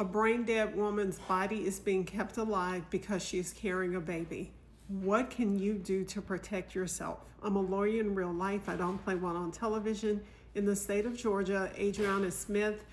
A brain dead woman's body is being kept alive because she is carrying a baby. What can you do to protect yourself? I'm a lawyer in real life. I don't play one on television. In the state of Georgia, Adriana Smith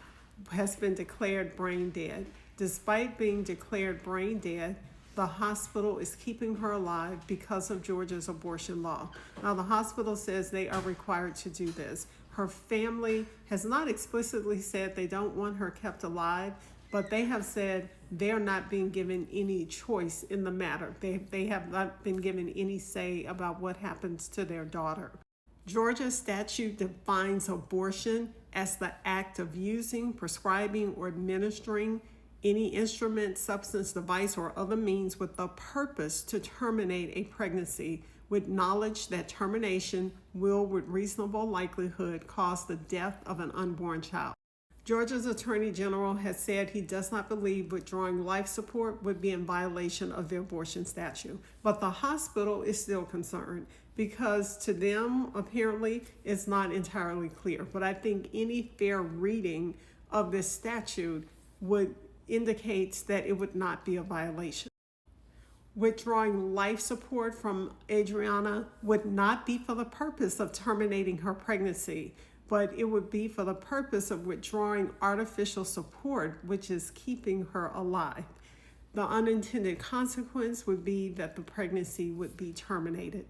has been declared brain dead. Despite being declared brain dead, the hospital is keeping her alive because of Georgia's abortion law. Now, the hospital says they are required to do this. Her family has not explicitly said they don't want her kept alive, but they have said they're not being given any choice in the matter. They have not been given any say about what happens to their daughter. Georgia's statute defines abortion as the act of using, prescribing, or administering any instrument, substance, device, or other means with the purpose to terminate a pregnancy with knowledge that termination will, with reasonable likelihood, cause the death of an unborn child. Georgia's Attorney General has said he does not believe withdrawing life support would be in violation of the abortion statute. But the hospital is still concerned because to them, apparently, it's not entirely clear. But I think any fair reading of this statute would indicate that it would not be a violation. Withdrawing life support from Adriana would not be for the purpose of terminating her pregnancy, but it would be for the purpose of withdrawing artificial support, which is keeping her alive. The unintended consequence would be that the pregnancy would be terminated.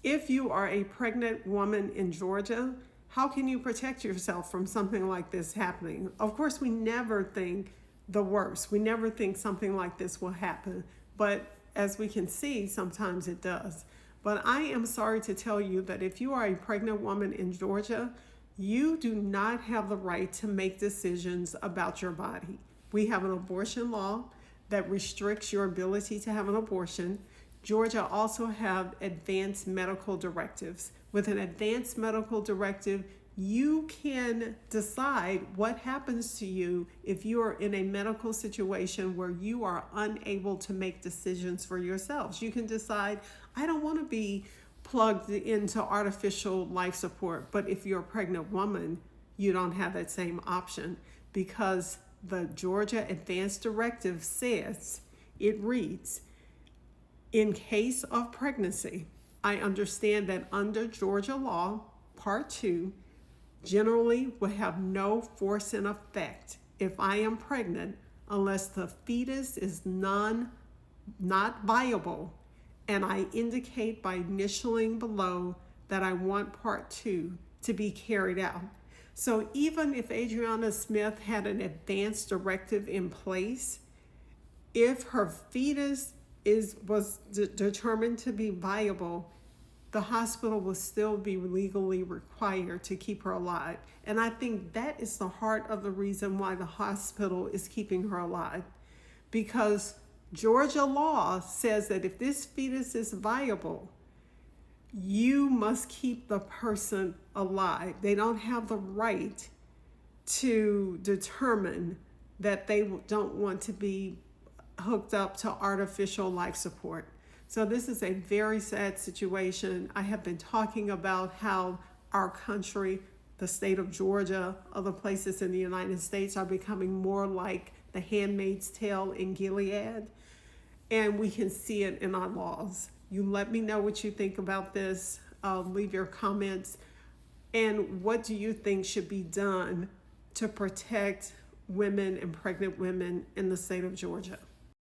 If you are a pregnant woman in Georgia, how can you protect yourself from something like this happening? Of course, we never think the worst. We never think something like this will happen, but as we can see, sometimes it does. But I am sorry to tell you that if you are a pregnant woman in Georgia, you do not have the right to make decisions about your body. We have an abortion law that restricts your ability to have an abortion. Georgia also have advanced medical directives. With an advanced medical directive, you can decide what happens to you if you are in a medical situation where you are unable to make decisions for yourselves. You can decide, I don't want to be plugged into artificial life support. But if you're a pregnant woman, you don't have that same option because the Georgia Advanced Directive says, it reads, in case of pregnancy, I understand that under Georgia law, Part 2, generally will have no force in effect if I am pregnant unless the fetus is not viable and I indicate by initialing below that I want Part 2 to be carried out. So even if Adriana Smith had an advanced directive in place, if her fetus was determined to be viable, the hospital will still be legally required to keep her alive. And I think that is the heart of the reason why the hospital is keeping her alive. Because Georgia law says that if this fetus is viable, you must keep the person alive. They don't have the right to determine that they don't want to be hooked up to artificial life support. So this is a very sad situation. I have been talking about how our country, the state of Georgia, other places in the United States are becoming more like the Handmaid's Tale in Gilead. And we can see it in our laws. You let me know what you think about this. Leave your comments. And what do you think should be done to protect women and pregnant women in the state of Georgia?